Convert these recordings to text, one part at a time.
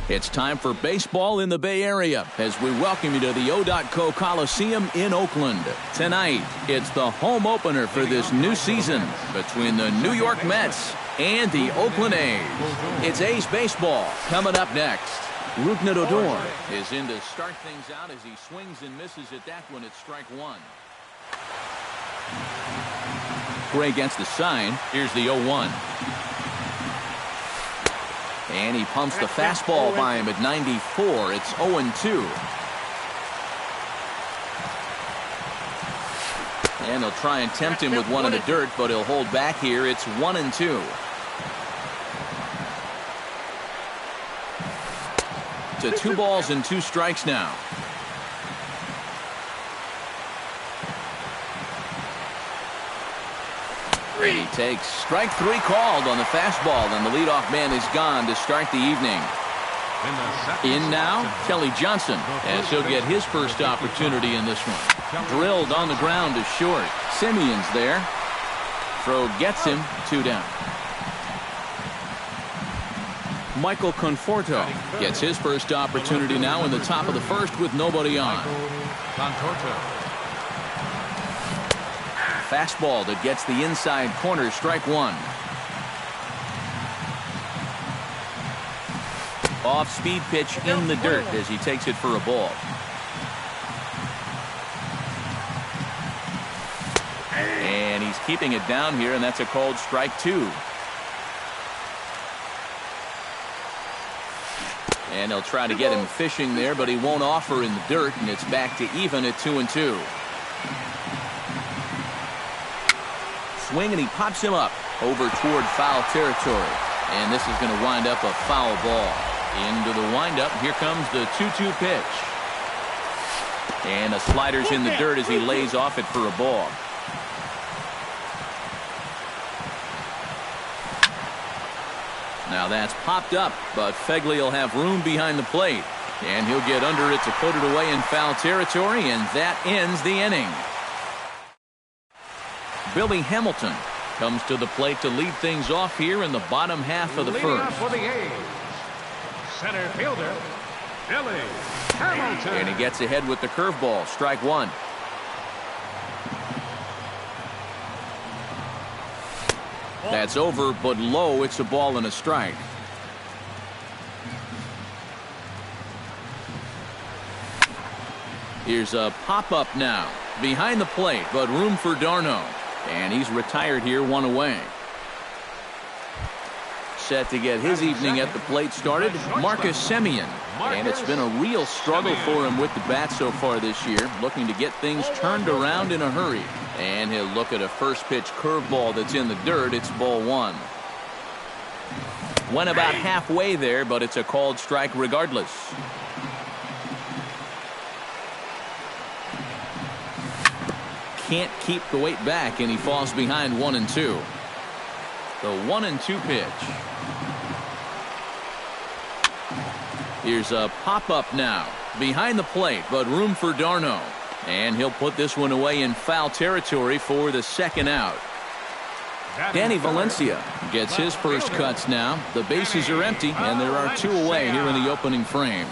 It's time for baseball in the Bay Area as we welcome you to the O.co Coliseum in Oakland. Tonight, it's the home opener for this new season between the New York Mets and the Oakland A's. It's A's baseball coming up next. Rougned Odor is in to start things out as he swings and misses at that one at strike one. Gray gets the sign. Here's the 0-1. And he pumps the fastball by him at 94. It's 0-2. And they'll try and tempt him with one in the dirt, but he'll hold back here. It's 1-2. To 2 balls and 2 strikes now. And he takes strike 3 called on the fastball, and the leadoff man is gone to start the evening. In now, Kelly Johnson, as he'll get his first opportunity in this one. Drilled on the ground to short. Simeon's there. Throw gets him, 2 down. Michael Conforto gets his first opportunity now in the top of the first with nobody on. Fastball that gets the inside corner, strike 1. Off-speed pitch in the dirt as he takes it for a ball. And he's keeping it down here, and that's a called strike 2. And they'll try to get him fishing there, but he won't offer in the dirt, and it's back to even at 2-2. Swing, and he pops him up over toward foul territory. And this is going to wind up a foul ball. Into the windup, here comes the 2-2 pitch. And a slider's in the dirt as he lays off it for a ball. Now that's popped up, but Fegley will have room behind the plate. And he'll get under it to put it away in foul territory, and that ends the inning. Billy Hamilton comes to the plate to lead things off here in the bottom half of the first. For the A's, center fielder, Billy Hamilton. And he gets ahead with the curveball, strike 1. That's over, but low. It's a ball and a strike. Here's a pop-up now. Behind the plate, but room for Darno. And he's retired here, 1 away. Set to get his evening at the plate started, Marcus Semien. And it's been a real struggle for him with the bat so far this year, looking to get things turned around in a hurry. And he'll look at a first pitch curveball that's in the dirt. It's ball 1. Went about halfway there, but it's a called strike regardless. Can't keep the weight back, and he falls behind 1-2. The 1-2 pitch. Here's a pop-up now. Behind the plate, but room for Darno. And he'll put this one away in foul territory for the second out. Danny Valencia gets his first cuts now. The bases are empty, and there are 2 away here in the opening frame.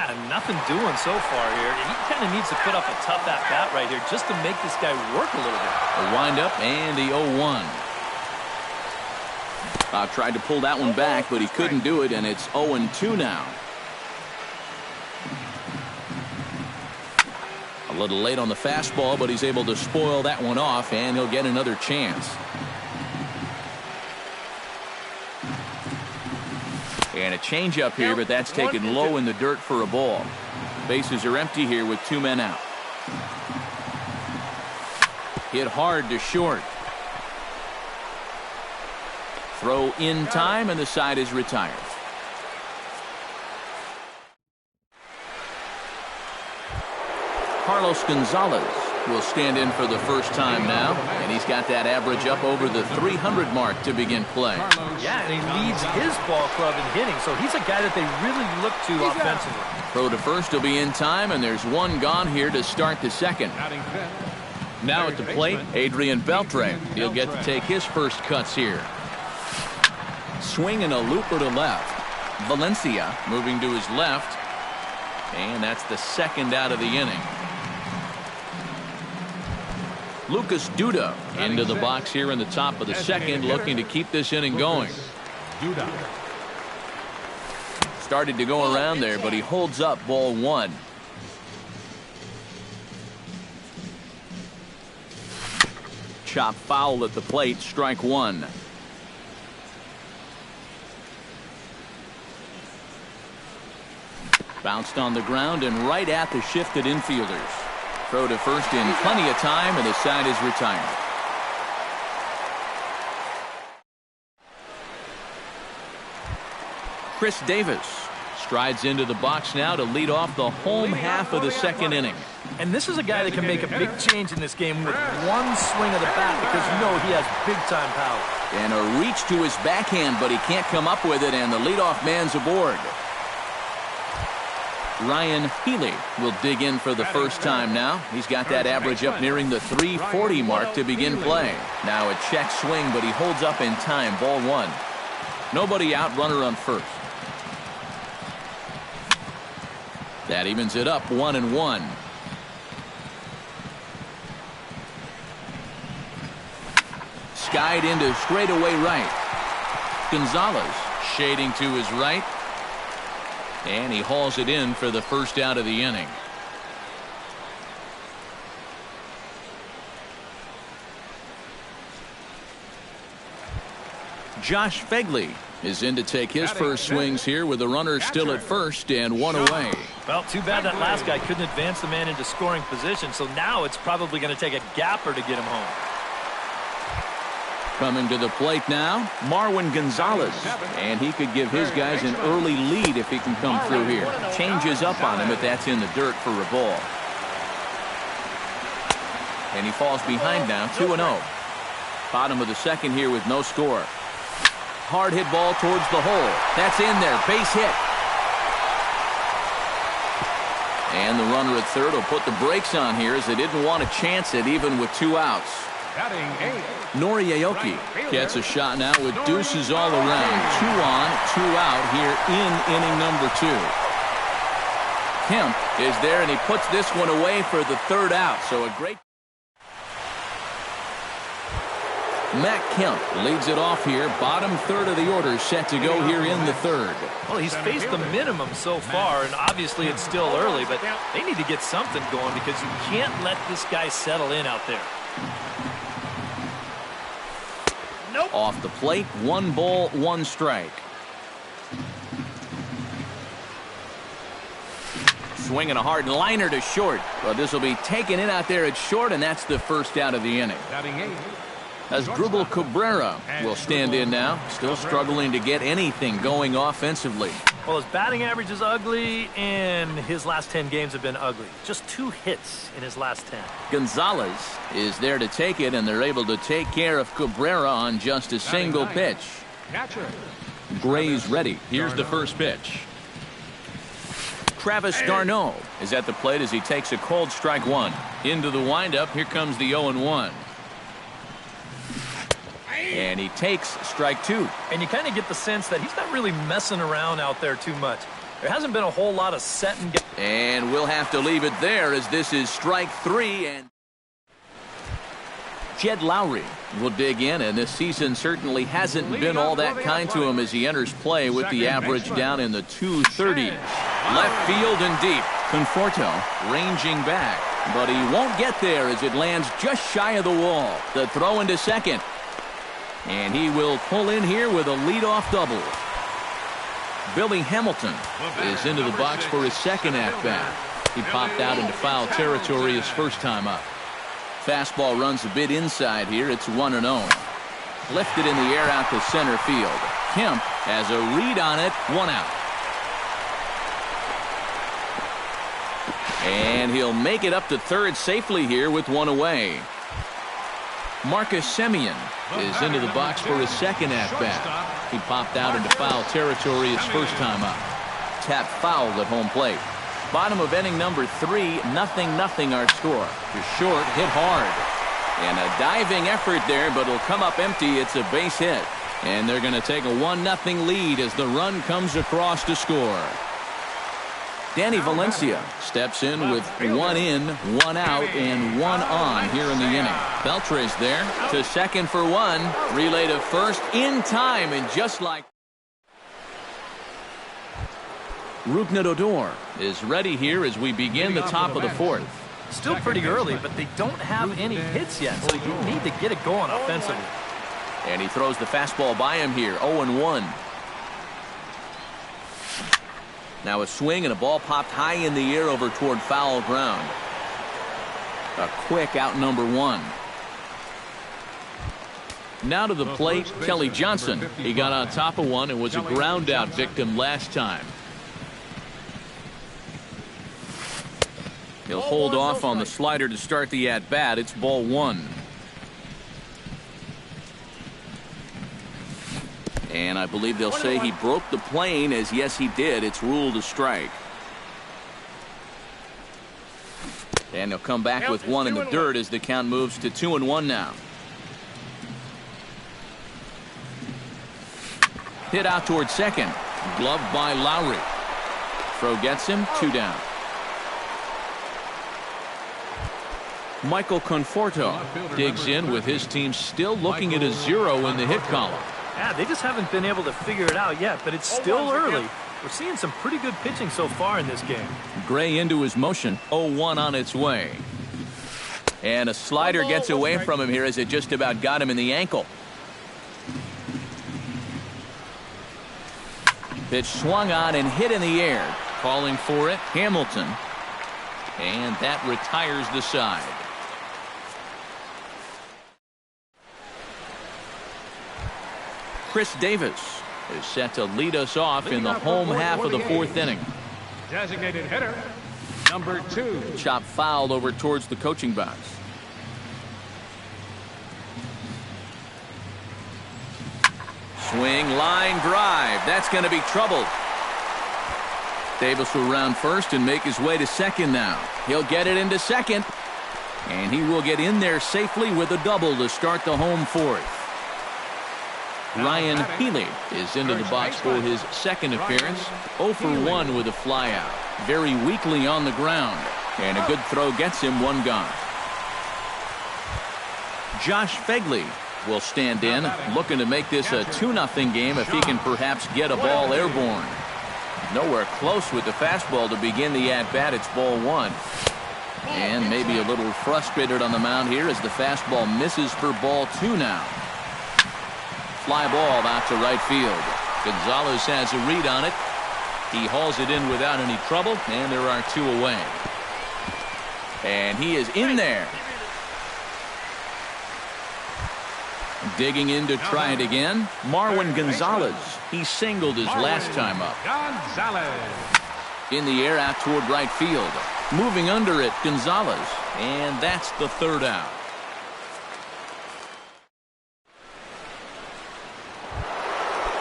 Yeah, nothing doing so far here. He kind of needs to put up a tough at-bat right here just to make this guy work a little bit. A windup and the 0-1. Tried to pull that one back, but he couldn't do it, and it's 0-2 now. A little late on the fastball, but he's able to spoil that one off, and he'll get another chance. And a changeup here, but that's taken low in the dirt for a ball. Bases are empty here with 2 men out. Hit hard to short. Throw in time, and the side is retired. Carlos Gonzalez will stand in for the first time now, and he's got that average up over the 300 mark to begin play. Yeah, and he leads his ball club in hitting, so he's a guy that they really look to offensively. Throw to first will be in time, and there's one gone here to start the second. Now at the plate, Adrian Beltre. He'll get to take his first cuts here. Swing and a looper to left. Valencia moving to his left, and that's the second out of the inning. Lucas Duda into the box here in the top of the second, looking to keep this inning going. Started to go around there, but he holds up ball 1. Chop foul at the plate, strike 1. Bounced on the ground and right at the shifted infielders. Throw to first in plenty of time, and the side is retired. Chris Davis strides into the box now to lead off the home half of the second inning. And this is a guy that can make a big change in this game with one swing of the bat, because you know he has big-time power. And a reach to his backhand, but he can't come up with it, and the leadoff man's aboard. Ryan Healy will dig in for the first time now. He's got that average up nearing the 340 mark to begin play. Now a check swing, but he holds up in time. Ball 1. Nobody out, runner on first. That evens it up, 1-1. Skied into straightaway right. Gonzalez shading to his right. And he hauls it in for the first out of the inning. Josh Fegley is in to take his first swings here with the runner still at first and one away. Well, too bad that last guy couldn't advance the man into scoring position, so now it's probably going to take a gapper to get him home. Coming to the plate now, Marwin Gonzalez. And he could give his guys an early lead if he can come through here. Changes up on him, but that's in the dirt for a ball. And he falls behind now, 2-0. Bottom of the second here with no score. Hard hit ball towards the hole. That's in there, base hit. And the runner at third will put the brakes on here as they didn't want to chance it even with 2 outs. Noriaoki gets a shot now with deuces all around. 2 on, 2 out here in inning number 2. Kemp is there, and he puts this one away for the 3rd out. So a great... Matt Kemp leads it off here. Bottom 3rd of the order set to go here in the 3rd. Well, he's faced the minimum so far, and obviously it's still early, but they need to get something going because you can't let this guy settle in out there. Nope. Off the plate, 1 ball, 1 strike. Swinging a hard liner to short. Well, this will be taken in out there at short, and that's the first out of the inning. As Drupal Cabrera will stand in now, still struggling to get anything going offensively. Well, his batting average is ugly, and his last 10 games have been ugly. Just 2 hits in his last 10. Gonzalez is there to take it, and they're able to take care of Cabrera on just a single pitch. Gray's ready. Here's the first pitch. Travis d'Arnaud is at the plate as he takes a cold strike 1. Into the windup, here comes the 0-1. And he takes strike 2. And you kind of get the sense that he's not really messing around out there too much. There hasn't been a whole lot of set and get. And we'll have to leave it there as this is strike 3. And Jed Lowry will dig in, and this season certainly hasn't been all that kind to him as he enters play with the average down in the 230s. Left field and deep. Conforto ranging back, but he won't get there as it lands just shy of the wall. The throw into second. And he will pull in here with a leadoff double. Billy Hamilton is into the box for his second at-bat. He popped out into foul territory his first time up. Fastball runs a bit inside here. It's 1-0. Lifted in the air out to center field. Kemp has a read on it. 1 out. And he'll make it up to third safely here with 1 away. Marcus Semien is into the box for his second at-bat. He popped out into foul territory his first time up. Tap fouled at home plate. Bottom of inning number 3, 0-0 our score. To short, hit hard. And a diving effort there, but it'll come up empty. It's a base hit. And they're going to take a 1-0 lead as the run comes across to score. Danny Valencia steps in with 1 in, 1 out, and 1 on here in the inning. Beltre's there to second for 1. Relay to first in time, and just like Rougned Odor is ready here as we begin the top of the 4th. Still pretty early, but they don't have any hits yet, so you need to get it going offensively. And he throws the fastball by him here, 0-1. Now a swing and a ball popped high in the air over toward foul ground. A quick out number 1. Now to the plate, Kelly Johnson. He got on top of one and was a ground out victim last time. He'll hold off on the slider to start the at-bat. It's ball 1. And I believe they'll say he broke the plane, as yes he did. It's ruled a strike. And he'll come back with 1 in the dirt as the count moves to 2-1 now. Hit out towards second. Gloved by Lowry. Throw gets him, 2 down. Michael Conforto digs in with his team still looking at a 0 in the hit column. Yeah, they just haven't been able to figure it out yet, but it's still early. We're seeing some pretty good pitching so far in this game. Gray into his motion, 0-1 on its way. And a slider gets away from him here as it just about got him in the ankle. Pitch swung on and hit in the air. Calling for it, Hamilton. And that retires the side. Chris Davis is set to lead us off in the home half of the 4th inning. Designated hitter, number 2. Chop fouled over towards the coaching box. Swing, line drive. That's going to be trouble. Davis will round first and make his way to second now. He'll get it into second. And he will get in there safely with a double to start the home 4th. Ryan Healy is into the box for his second appearance. 0 for 1 with a flyout. Very weakly on the ground. And a good throw gets him 1 gone. Josh Fegley will stand in, looking to make this a 2-0 game if he can perhaps get a ball airborne. Nowhere close with the fastball to begin the at-bat. It's ball 1. And maybe a little frustrated on the mound here as the fastball misses for ball 2 now. Fly ball out to right field. Gonzalez has a read on it. He hauls it in without any trouble, and there are 2 away. And he is in there. Digging in to try it again, Marwin Gonzalez. He singled his last time up. Gonzalez. In the air out toward right field. Moving under it, Gonzalez. And that's the 3rd out.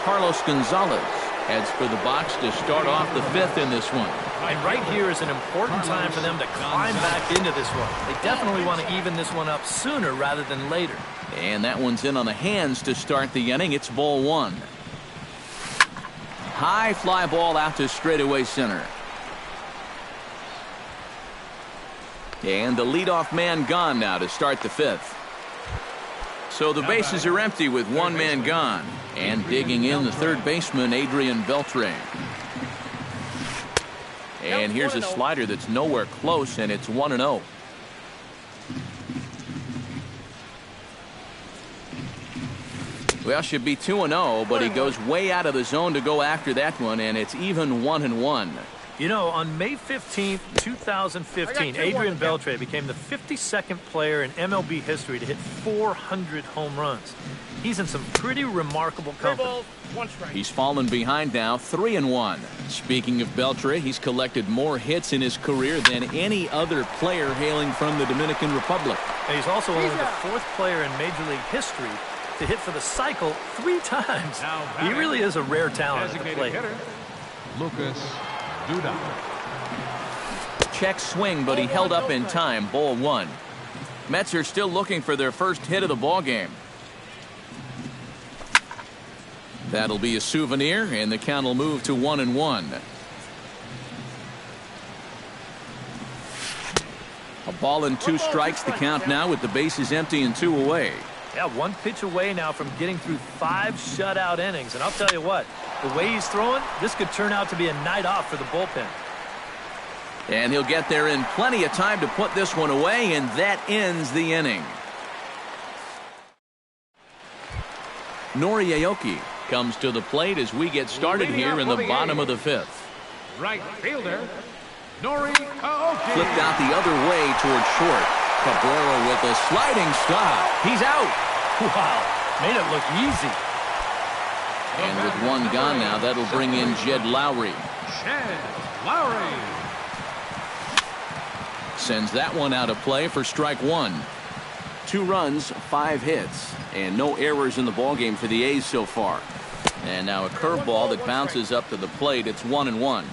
Carlos Gonzalez heads for the box to start off the 5th in this one. And right here is an important time for them to climb back into this one. They definitely want to even this one up sooner rather than later. And that one's in on the hands to start the inning. It's ball 1. high fly ball out to straightaway center. And the leadoff man gone now to start the fifth. So the bases are empty with one man gone. And digging in the third baseman, Adrian Beltre. And here's a slider that's nowhere close, and it's 1-0. Well, should be 2-0, but he goes way out of the zone to go after that one, and it's even 1-1. You know, on May 15th, 2015, Adrian Beltre became the 52nd player in MLB history to hit 400 home runs. He's in some pretty remarkable company. He's fallen behind now, 3-1. Speaking of Beltre, he's collected more hits in his career than any other player hailing from the Dominican Republic. And he's also only the fourth player in Major League history to hit for the cycle 3 times. He really is a rare talent at the plate. Lucas Duda. Check swing, but he held up in time. Ball 1. Mets are still looking for their first hit of the ball game. That'll be a souvenir, and the count will move to 1-1. A ball and 2 strikes, the count now with the bases empty and 2 away. Yeah, 1 pitch away now from getting through 5 shutout innings. And I'll tell you what, the way he's throwing, this could turn out to be a night off for the bullpen. And he'll get there in plenty of time to put this one away, and that ends the inning. Nori Aoki comes to the plate as we get started here in the bottom of the 5th. Right fielder, Nori Aoki. Flipped out the other way towards short. Cabrera with a sliding stop. He's out. Wow, made it look easy. And with 1 gone now, that'll bring in Jed Lowry. Jed Lowry. Sends that one out of play for strike 1. 2 runs, 5 hits, and no errors in the ballgame for the A's so far. And now a curveball that bounces up to the plate. It's 1-1.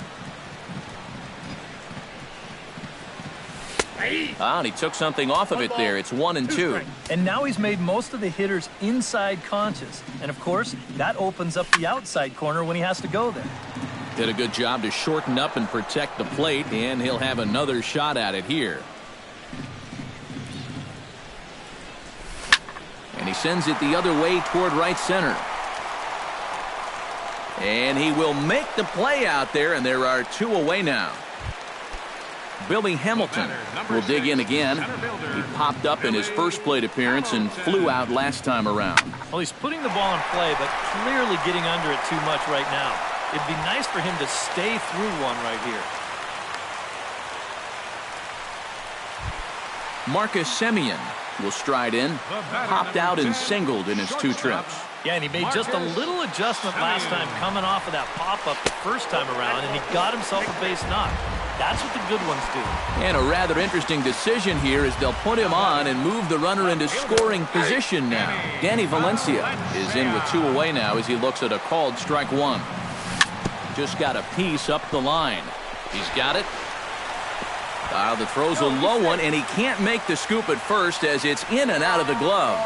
And he took something off of it there. It's 1-2. And now he's made most of the hitters inside conscious. And, of course, that opens up the outside corner when he has to go there. Did a good job to shorten up and protect the plate, and he'll have another shot at it here. And he sends it the other way toward right center. And he will make the play out there, and there are 2 away now. Billy Hamilton will dig in again. He popped up in his first plate appearance and flew out last time around. Well, he's putting the ball in play, but clearly getting under it too much right now. It'd be nice for him to stay through one right here. Marcus Semien will stride in. Popped out and singled in his 2 trips. Yeah, and he made just a little adjustment last time coming off of that pop-up the first time around, and he got himself a base knock. That's what the good ones do. And a rather interesting decision here is they'll put him on and move the runner into scoring position now. Danny Valencia is in with 2 away now as he looks at a called strike 1. Just got a piece up the line. He's got it. The throw's a low one, and he can't make the scoop at first as it's in and out of the glove.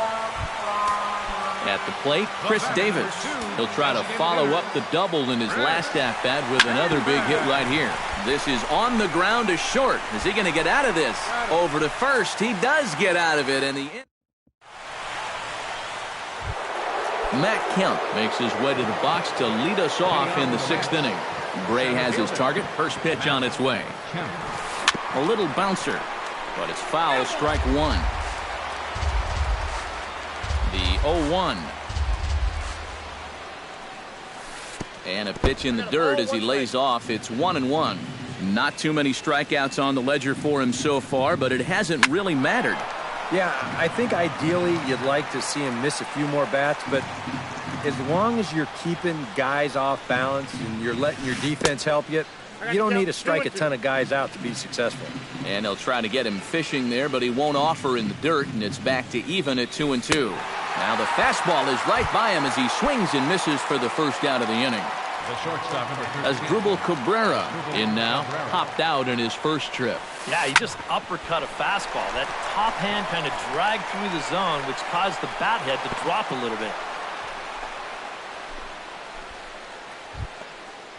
At the plate, Chris Davis. He'll try to follow up the double in his last at-bat with another big hit right here. This is on the ground to short. Is he going to get out of this? Over to first. He does get out of it. And the Matt Kemp makes his way to the box to lead us off in the 6th inning. Gray has his target. First pitch on its way. A little bouncer, but it's foul. Strike 1. The 0-1. And a pitch in the dirt as he lays off. It's 1-1. Not too many strikeouts on the ledger for him so far, but it hasn't really mattered. Yeah, I think ideally you'd like to see him miss a few more bats, but as long as you're keeping guys off balance and you're letting your defense help you, you don't need to strike a ton of guys out to be successful. And they'll try to get him fishing there, but he won't offer in the dirt, and it's back to even at 2-2. Now the fastball is right by him as he swings and misses for the first out of the inning. As Drupal Cabrera in now, popped out in his first trip. Yeah, he just uppercut a fastball. That top hand kind of dragged through the zone, which caused the bat head to drop a little bit.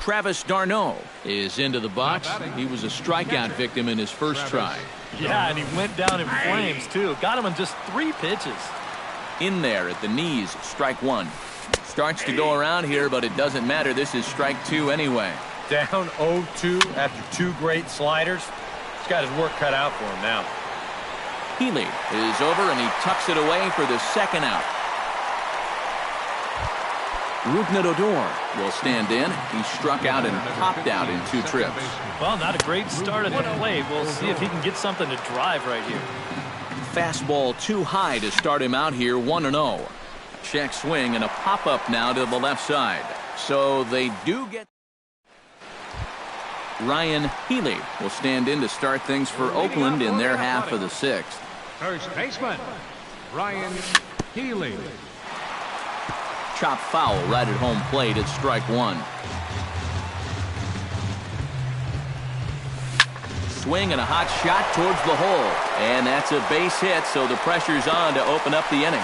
Travis d'Arnaud is into the box. He was a strikeout victim in his first try. Yeah, and he went down in flames, too. Got him on just 3 pitches. In there at the knees, strike one. Starts to go around here, but it doesn't matter. This is strike 2 anyway. Down 0-2 after 2 great sliders. He's got his work cut out for him now. Healy is over, and he tucks it away for the second out. Rougned will stand in. He struck out and popped out in 2 trips. Well, not a great start at the plate. We'll see if he can get something to drive right here. Fastball too high to start him out here, 1-0. Check swing and a pop-up now to the left side. So they do get... Ryan Healy will stand in to start things for Oakland in their half of the 6th. First baseman, Ryan Healy. Chop foul right at home plate at strike 1. Swing and a hot shot towards the hole. And that's a base hit, so the pressure's on to open up the inning.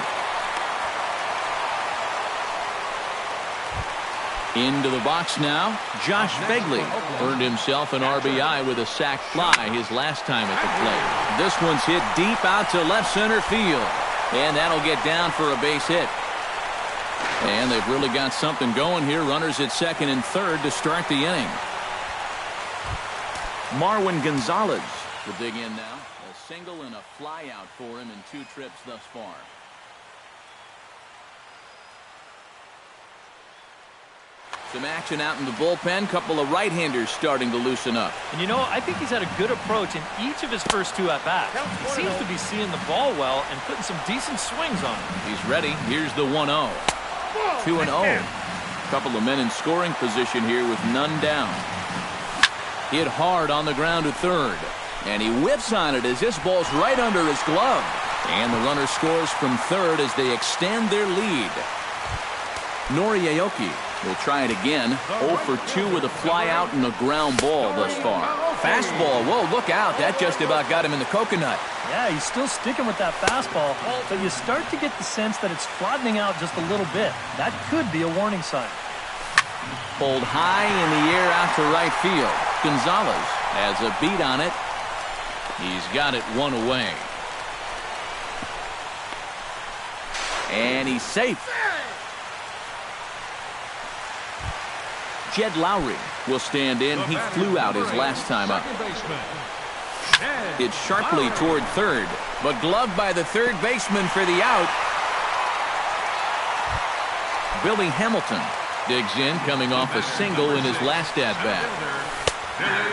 Into the box now, Josh Begley earned himself an RBI with a sac fly his last time at the plate. This one's hit deep out to left center field. And that'll get down for a base hit. And they've really got something going here. Runners at second and third to start the inning. Marwin Gonzalez will dig in now. A single and a fly out for him in 2 trips thus far. Some action out in the bullpen. Couple of right-handers starting to loosen up. And you know, I think he's had a good approach in each of his first 2 at-bats. He seems to be seeing the ball well and putting some decent swings on it. He's ready. Here's the 1-0. 2-0. Couple of men in scoring position here with none down. Hit hard on the ground to third. And he whips on it as this ball's right under his glove. And the runner scores from third as they extend their lead. Nori Aoki will try it again. 0 for 2 with a fly out and a ground ball thus far. Fastball. Whoa, look out. That just about got him in the coconut. Yeah, he's still sticking with that fastball, but you start to get the sense that it's flattening out just a little bit. That could be a warning sign. Pulled high in the air out to right field. Gonzalez has a beat on it. He's got it 1 away. And he's safe. Jed Lowry will stand in. He flew out his last time up. It's sharply toward third, but gloved by the third baseman for the out. Billy Hamilton digs in, coming off a single in his last at-bat.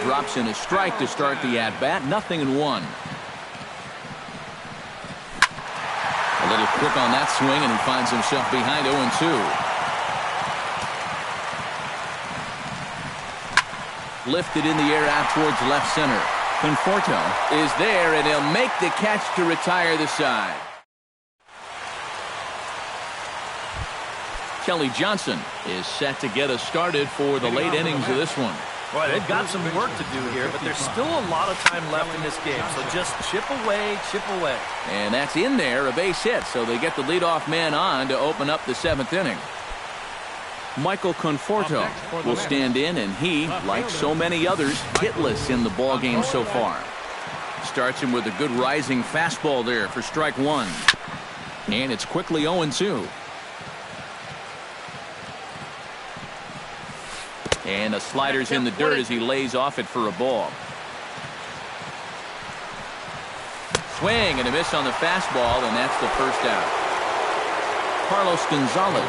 Drops in a strike to start the at-bat. 0-1. A little quick on that swing, and he finds himself behind 0-2. Lifted in the air out towards left center. Conforto is there, and he'll make the catch to retire the side. Kelly Johnson is set to get us started for the late innings of this one. Boy, they've got some work to do here, but there's still a lot of time left in this game, so just chip away, chip away. And that's in there, a base hit, so they get the leadoff man on to open up the 7th inning. Michael Conforto will stand in, and he, like so many others, hitless in the ballgame so far. Starts him with a good rising fastball there for strike 1. And it's quickly 0-2. And the slider's in the dirt as he lays off it for a ball. Swing and a miss on the fastball, and that's the first out. Carlos Gonzalez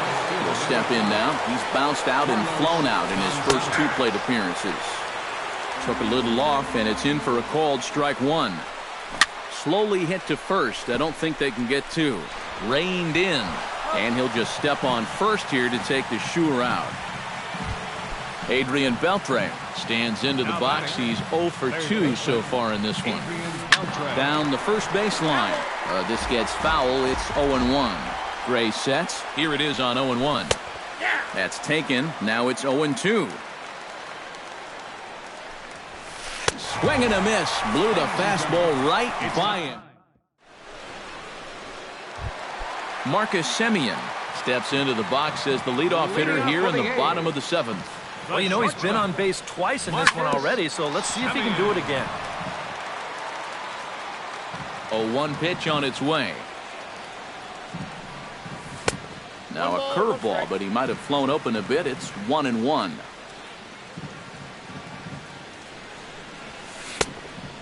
will step in now. He's bounced out and flown out in his first 2 plate appearances. Took a little off, and it's in for a called strike 1. Slowly hit to first. I don't think they can get 2. Reined in, and he'll just step on first here to take the sure out. Adrian Beltre stands into the box. He's 0 for 2 so far in this one. Down the first baseline. This gets foul. It's 0-1. Gray sets. Here it is on 0-1. That's taken. Now it's 0-2. Swing and a miss. Blew the fastball right by him. Marcus Semien steps into the box as the leadoff hitter here in the bottom of the 7th. Well, you know, he's been on base twice in this one already, so let's see if he can do it again. A 1 pitch on its way. Now a curveball, but he might have flown open a bit. It's 1-1.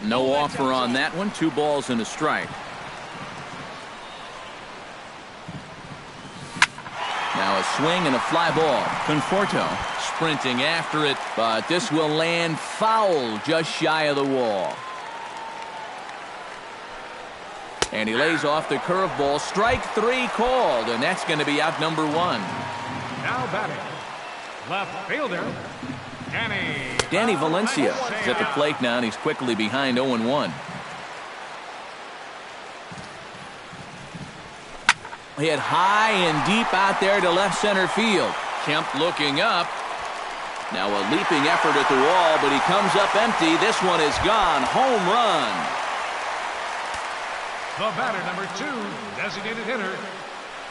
No offer on that one. 2 balls and a strike. Now a swing and a fly ball. Conforto sprinting after it, but this will land foul just shy of the wall. And he lays off the curveball. Strike 3 called, and that's going to be out number 1. Now batting, left fielder, Danny Valencia is at the plate now, and he's quickly behind 0-1. Hit high and deep out there to left center field. Kemp looking up. Now a leaping effort at the wall, but he comes up empty. This one is gone. Home run. the batter, number 2, designated hitter,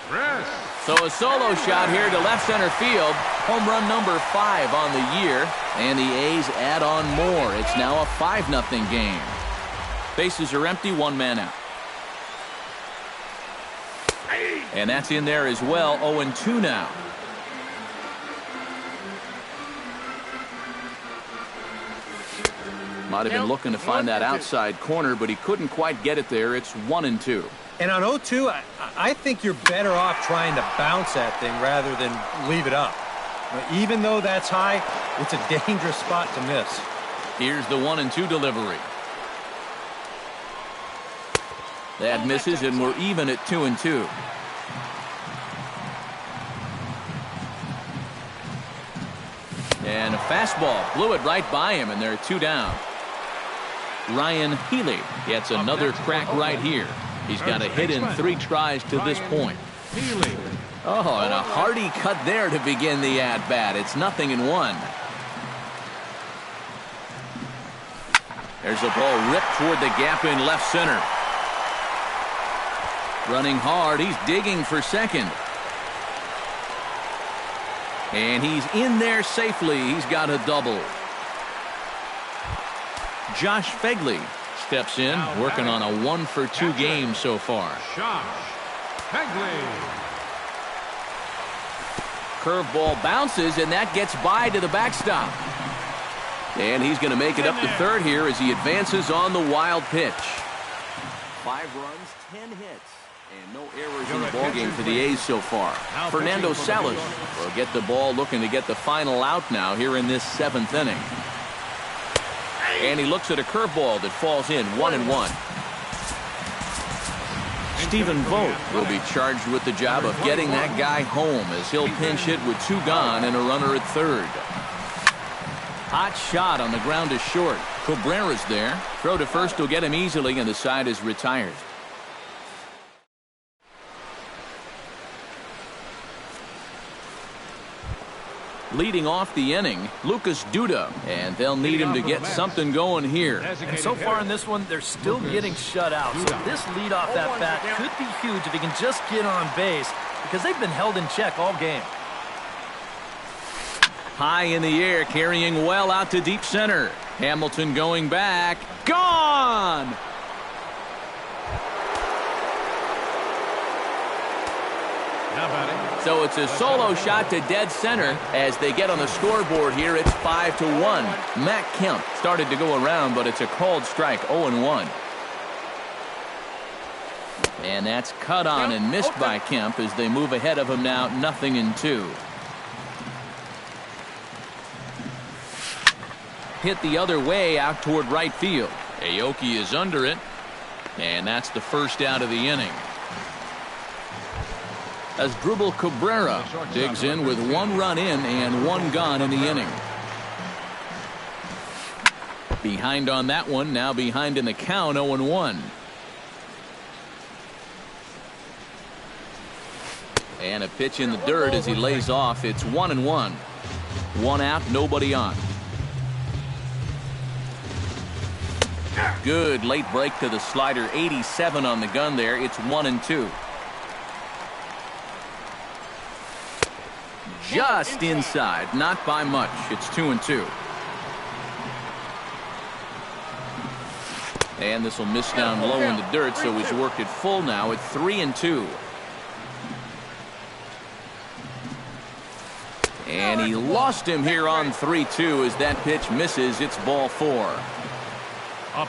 Chris. So a solo shot here to left center field. Home run number 5 on the year. And the A's add on more. It's now a 5-0 game. Bases are empty, 1 man out. And that's in there as well. 0-2 now. Might have been looking to find that outside corner, but he couldn't quite get it there. It's 1-2. And on 0-2, I think you're better off trying to bounce that thing rather than leave it up. Even though that's high, it's a dangerous spot to miss. Here's the 1-2 delivery. That misses, and we're even at 2-2. And a fastball blew it right by him, and they're 2 down. Ryan Healy gets another crack right here. He's got a hit in 3 tries to this point. Oh, and a hearty cut there to begin the at-bat. It's 0-1. There's a ball ripped toward the gap in left center. Running hard, he's digging for second. And he's in there safely. He's got a double. Josh Fegley steps in, working on a 1-for-2 game so far. Josh Fegley. Curveball bounces, and that gets by to the backstop. And he's going to make it up to third here as he advances on the wild pitch. 5 runs, 10 hits, and no errors in the ballgame for the A's so far. Fernando Salas will get the ball, looking to get the final out now here in this 7th inning. And he looks at a curveball that falls in, 1-1. Stephen Vogt will be charged with the job of getting that guy home as he'll pinch hit with 2 gone and a runner at third. Hot shot on the ground to short. Cabrera's there. Throw to first will get him easily, and the side is retired. Leading off the inning, Lucas Duda, and they'll need him to get something going here. And so far in this one, they're still getting shut out. So this leadoff at bat could be huge if he can just get on base, because they've been held in check all game. High in the air, carrying well out to deep center. Hamilton going back. Gone! So it's a solo shot to dead center as they get on the scoreboard here. It's 5-1. Matt Kemp started to go around, but it's a called strike, 0-1. And that's cut on and missed by Kemp as they move ahead of him now, 0-2. Hit the other way out toward right field. Aoki is under it, and that's the first out of the inning. As Drupal Cabrera digs in with 1 run in and 1 gone in the inning. Behind on that one, now behind in the count, 0-1. And a pitch in the dirt as he lays off. It's 1-1. 1 out, nobody on. Good late break to the slider, 87 on the gun there. It's 1-2. just inside, not by much. It's 2-2. And this will miss down low in the dirt, so he's worked it full now at 3-2. And he lost him here on 3-2 as that pitch misses. It's ball 4.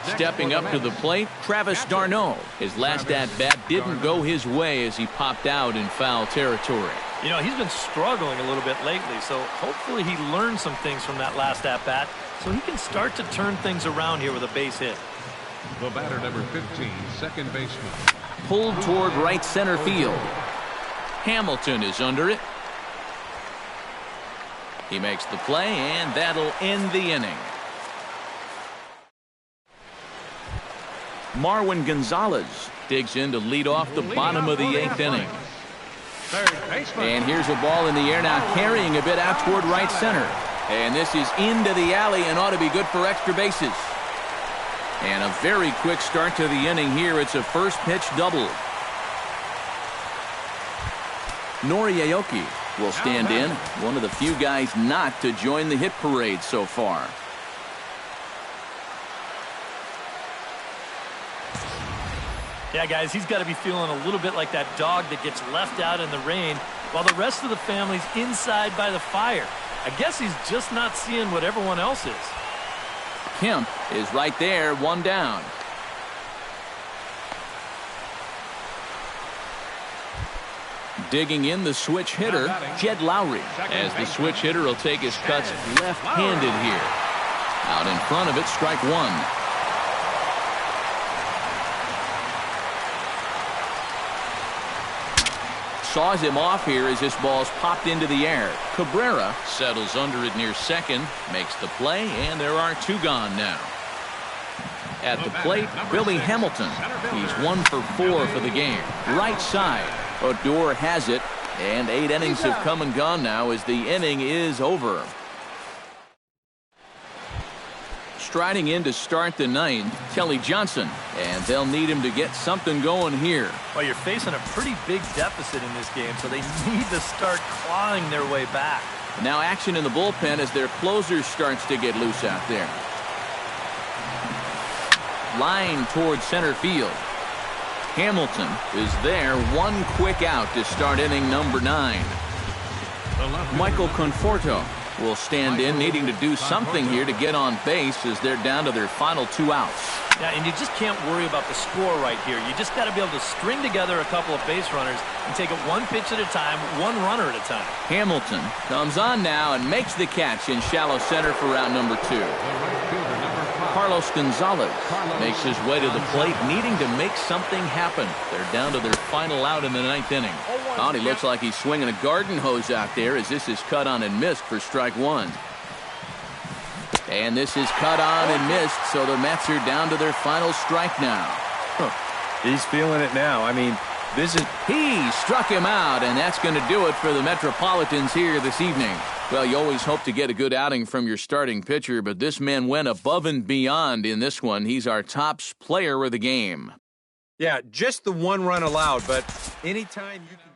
Stepping up to the plate, Travis d'Arnaud. His last at-bat didn't go his way as he popped out in foul territory. You know, he's been struggling a little bit lately, so hopefully he learned some things from that last at-bat so he can start to turn things around here with a base hit. The batter, number 15, second baseman. Pulled toward right center field. Hamilton is under it. He makes the play, and that'll end the inning. Marwin Gonzalez digs in to lead off the bottom of the 8th inning. And here's a ball in the air now, carrying a bit out toward right center. And this is into the alley and ought to be good for extra bases. And a very quick start to the inning here. It's a first pitch double. Nori Aoki will stand in, one of the few guys not to join the hit parade so far. Yeah, guys, he's got to be feeling a little bit like that dog that gets left out in the rain while the rest of the family's inside by the fire. I guess he's just not seeing what everyone else is. Kemp is right there, one down. Digging in the switch hitter, Jed Lowry, as the switch hitter will take his cuts left-handed here. Out in front of it, strike one. Saws him off here as this ball's popped into the air. Cabrera settles under it near second, makes the play, and there are two gone now. At the plate, Billy Hamilton. He's 1 for 4 for the game. Right side. Odor has it, and 8 innings have come and gone now as the inning is over. Striding in to start the 9th, Kelly Johnson, and they'll need him to get something going here. Well, you're facing a pretty big deficit in this game, so they need to start clawing their way back. Now action in the bullpen as their closer starts to get loose out there. Line towards center field. Hamilton is there, one quick out to start inning number 9. Michael Conforto will stand in, needing to do something here to get on base as they're down to their final 2 outs. Yeah, and you just can't worry about the score right here. You just got to be able to string together a couple of base runners and take it one pitch at a time, one runner at a time. Hamilton comes on now and makes the catch in shallow center for round number 2. Carlos Gonzalez makes his way to the plate, needing to make something happen. They're down to their final out in the 9th inning. Oh, he looks like he's swinging a garden hose out there as this is cut on and missed for strike 1. And this is cut on and missed, so the Mets are down to their final strike now. He's feeling it now. I mean, this is... He struck him out, and that's going to do it for the Metropolitans here this evening. Well, you always hope to get a good outing from your starting pitcher, but this man went above and beyond in this one. He's our top player of the game. Yeah, just the 1 run allowed, but anytime you can...